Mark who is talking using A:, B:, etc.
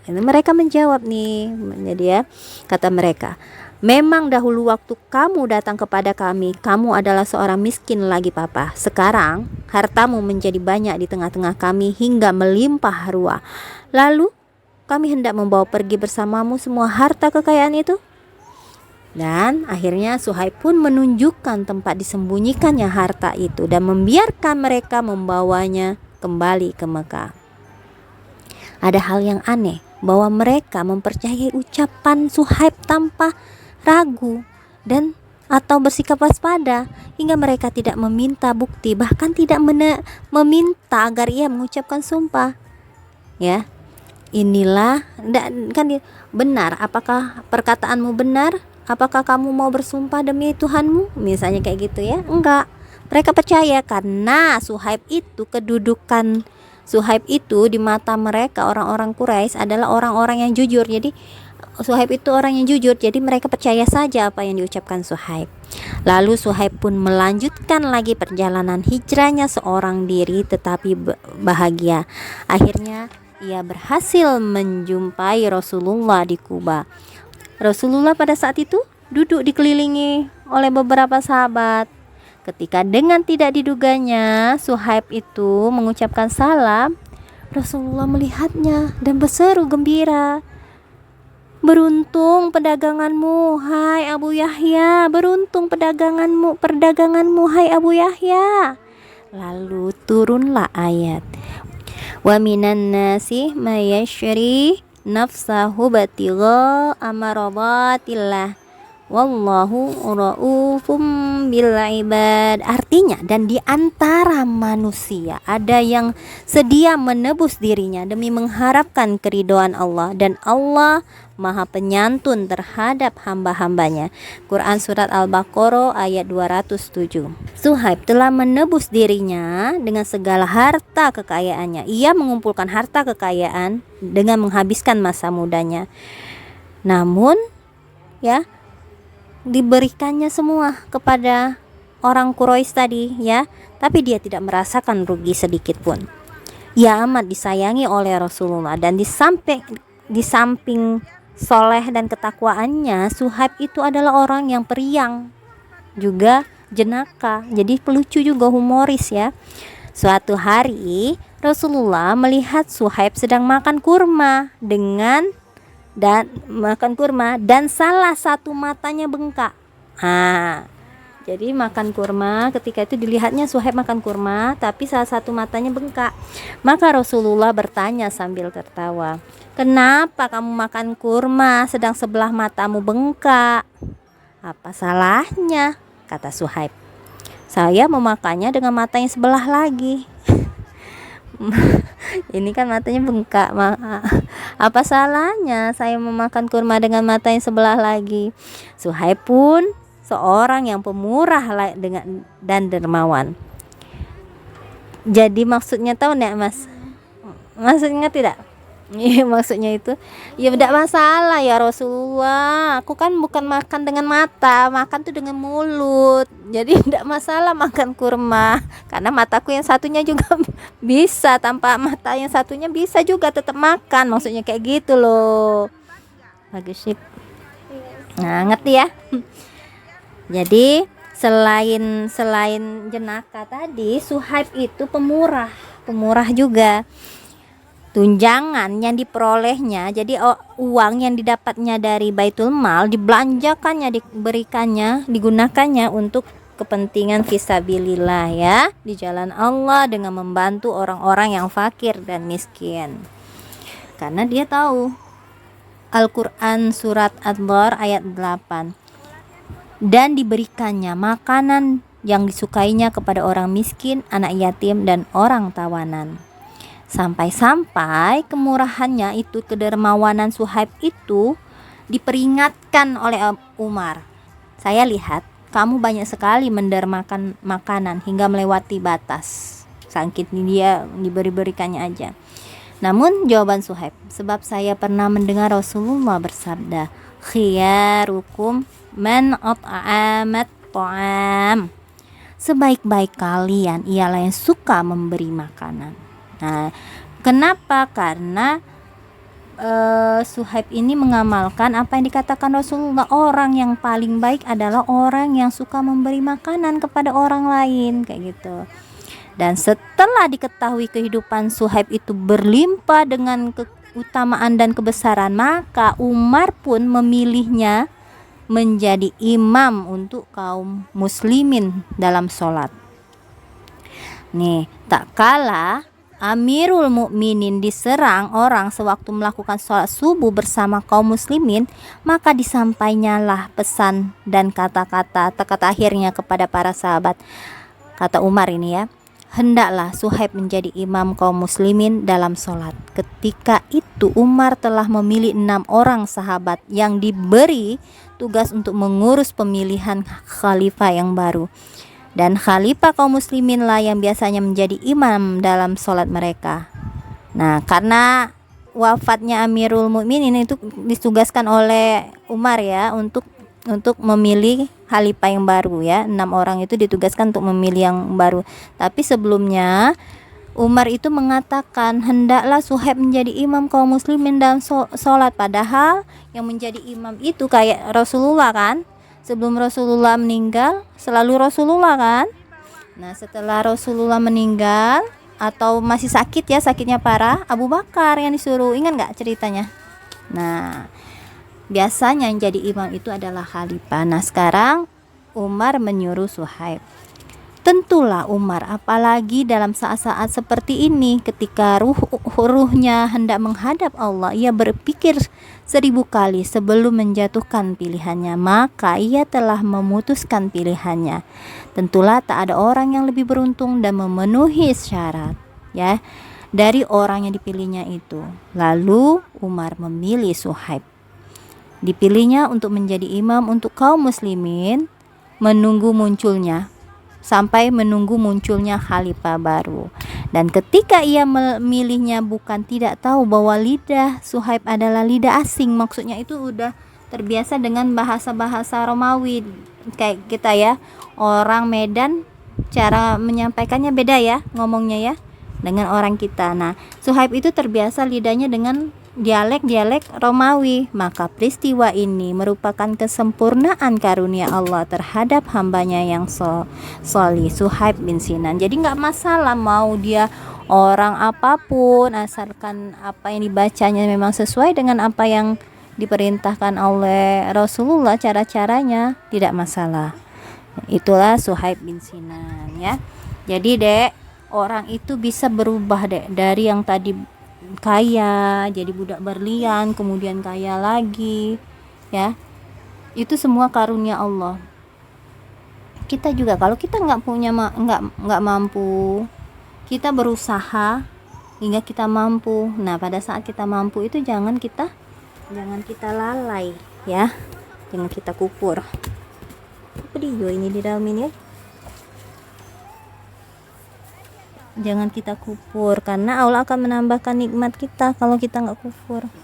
A: Ini mereka menjawab nih, jadi ya, kata mereka, memang dahulu waktu kamu datang kepada kami, kamu adalah seorang miskin lagi papa. Sekarang hartamu menjadi banyak di tengah-tengah kami hingga melimpah ruah. Lalu kami hendak membawa pergi bersamamu semua harta kekayaan itu. Dan akhirnya Suhaib pun menunjukkan tempat disembunyikannya harta itu dan membiarkan mereka membawanya kembali ke Mekah. Ada hal yang aneh, bahwa mereka mempercayai ucapan Suhaib tanpa ragu dan atau bersikap waspada, hingga mereka tidak meminta bukti, bahkan tidak meminta agar ia mengucapkan sumpah. Ya, inilah kan benar, apakah perkataanmu benar? Apakah kamu mau bersumpah demi Tuhanmu? Misalnya kayak gitu ya. Enggak. Mereka percaya karena Suhaib itu kedudukan Suhaib itu di mata mereka orang-orang Quraisy adalah orang-orang yang jujur. Jadi Suhaib itu orang yang jujur, jadi mereka percaya saja apa yang diucapkan Suhaib. Lalu Suhaib pun melanjutkan lagi perjalanan hijrahnya seorang diri tetapi bahagia. Akhirnya ia berhasil menjumpai Rasulullah di Kuba. Rasulullah pada saat itu duduk dikelilingi oleh beberapa sahabat. Ketika dengan tidak diduganya Suhaib itu mengucapkan salam, Rasulullah melihatnya dan berseru gembira, beruntung perdaganganmu, hai Abu Yahya, beruntung perdaganganmu, hai Abu Yahya. Lalu turunlah ayat, wa minan nasi may yashri nafsahu batigha amarabatillah wallahu raufum bil ibad. Artinya, dan di antara manusia ada yang sedia menebus dirinya demi mengharapkan keridhaan Allah, dan Allah Maha Penyantun terhadap hamba-hambanya. Quran surat Al-Baqarah ayat 207. Suhaib telah menebus dirinya dengan segala harta kekayaannya. Ia mengumpulkan harta kekayaan dengan menghabiskan masa mudanya. Namun ya, diberikannya semua kepada orang Quraisy tadi ya, tapi dia tidak merasakan rugi sedikit pun. Ia amat disayangi oleh Rasulullah, dan di samping soleh dan ketakwaannya, Suhaib itu adalah orang yang periang, juga jenaka, jadi pelucu juga, humoris ya. Suatu hari Rasulullah melihat Suhaib sedang makan kurma dan salah satu matanya bengkak. Jadi makan kurma, ketika itu dilihatnya Suhaib makan kurma tapi salah satu matanya bengkak. Maka Rasulullah bertanya sambil tertawa, kenapa kamu makan kurma sedang sebelah matamu bengkak? Apa salahnya? Kata Suhaib, saya memakannya dengan mata yang sebelah lagi. Ini kan matanya bengkak, apa salahnya saya memakan kurma dengan mata yang sebelah lagi? Suhaib pun seorang yang pemurah dan dermawan. Jadi maksudnya tahu enggak Mas? Maksudnya tidak? Iya, maksudnya itu ya tidak masalah ya Rasulullah, aku kan bukan makan dengan mata, makan tuh dengan mulut, jadi tidak masalah makan kurma, karena mataku yang satunya juga bisa, tanpa mata yang satunya bisa juga tetap makan, maksudnya kayak gitu loh. Bagus sih. Nah, ngerti ya. Jadi selain jenaka tadi, Suhaib itu pemurah juga. Tunjangan yang diperolehnya, jadi uang yang didapatnya dari Baitul Mal dibelanjakannya, digunakannya untuk kepentingan fisabilillah ya, di jalan Allah dengan membantu orang-orang yang fakir dan miskin. Karena dia tahu Al-Quran surat Ad-Dhr ayat 8, dan diberikannya makanan yang disukainya kepada orang miskin, anak yatim, dan orang tawanan. Sampai-sampai kemurahannya itu, kedermawanan Suhaib itu diperingatkan oleh Umar. Saya lihat kamu banyak sekali mendermakan makanan hingga melewati batas, saking dia diberikannya aja. Namun jawaban Suhaib, sebab saya pernah mendengar Rasulullah bersabda, khiyarukum man at'amat ta'am. Sebaik-baik kalian ialah yang suka memberi makanan. Nah, kenapa? Karena Suhaib ini mengamalkan apa yang dikatakan Rasulullah, orang yang paling baik adalah orang yang suka memberi makanan kepada orang lain, kayak gitu. Dan setelah diketahui kehidupan Suhaib itu berlimpah dengan keutamaan dan kebesaran, maka Umar pun memilihnya menjadi imam untuk kaum muslimin dalam sholat. Nih, tak kala Amirul Mukminin diserang orang sewaktu melakukan sholat subuh bersama kaum muslimin, maka disampaikanlah pesan dan kata-kata akhirnya kepada para sahabat. Kata Umar ini ya, hendaklah Suhaib menjadi imam kaum muslimin dalam sholat. Ketika itu Umar telah memilih 6 orang sahabat yang diberi tugas untuk mengurus pemilihan khalifah yang baru. Dan khalifah kaum muslimin lah yang biasanya menjadi imam dalam sholat mereka. Nah, karena wafatnya Amirul Mukminin itu ditugaskan oleh Umar ya untuk memilih khalifah yang baru ya. 6 orang itu ditugaskan untuk memilih yang baru. Tapi sebelumnya Umar itu mengatakan hendaklah Suhaib menjadi imam kaum muslimin dalam sholat. Padahal yang menjadi imam itu kayak Rasulullah kan. Sebelum Rasulullah meninggal selalu Rasulullah kan. Nah, setelah Rasulullah meninggal atau masih sakit ya, sakitnya parah, Abu Bakar yang disuruh. Ingat nggak ceritanya? Nah, biasanya yang jadi imam itu adalah khalifah. Nah, sekarang Umar menyuruh Suhaib. Tentulah Umar, apalagi dalam saat-saat seperti ini, ketika ruhnya hendak menghadap Allah, ia berpikir 1000 kali sebelum menjatuhkan pilihannya, maka ia telah memutuskan pilihannya. Tentulah tak ada orang yang lebih beruntung dan memenuhi syarat ya dari orang yang dipilihnya itu. Lalu Umar memilih Suhaib. Dipilihnya untuk menjadi imam untuk kaum muslimin, sampai menunggu munculnya khalifah baru. Dan ketika ia memilihnya bukan tidak tahu bahwa lidah Suhaib adalah lidah asing, maksudnya itu udah terbiasa dengan bahasa-bahasa Romawi kayak kita ya, orang Medan cara menyampaikannya beda ya, ngomongnya ya dengan orang kita. Nah, Suhaib itu terbiasa lidahnya dengan dialek-dialek Romawi, maka peristiwa ini merupakan kesempurnaan karunia Allah terhadap hambanya yang solih, Suhaib bin Sinan. Jadi nggak masalah mau dia orang apapun, asalkan apa yang dibacanya memang sesuai dengan apa yang diperintahkan oleh Rasulullah, cara-caranya tidak masalah. Itulah Suhaib bin Sinan ya. Jadi dek, orang itu bisa berubah dek, dari yang tadi kaya jadi budak berlian, kemudian kaya lagi ya. Itu semua karunia Allah. Kita juga kalau kita nggak punya nggak mampu, kita berusaha hingga kita mampu. Nah, pada saat kita mampu itu jangan kita lalai ya, jangan kita kupur. Apa dia ini di dalam ini ya? Jangan kita kufur, karena Allah akan menambahkan nikmat kita kalau kita nggak kufur.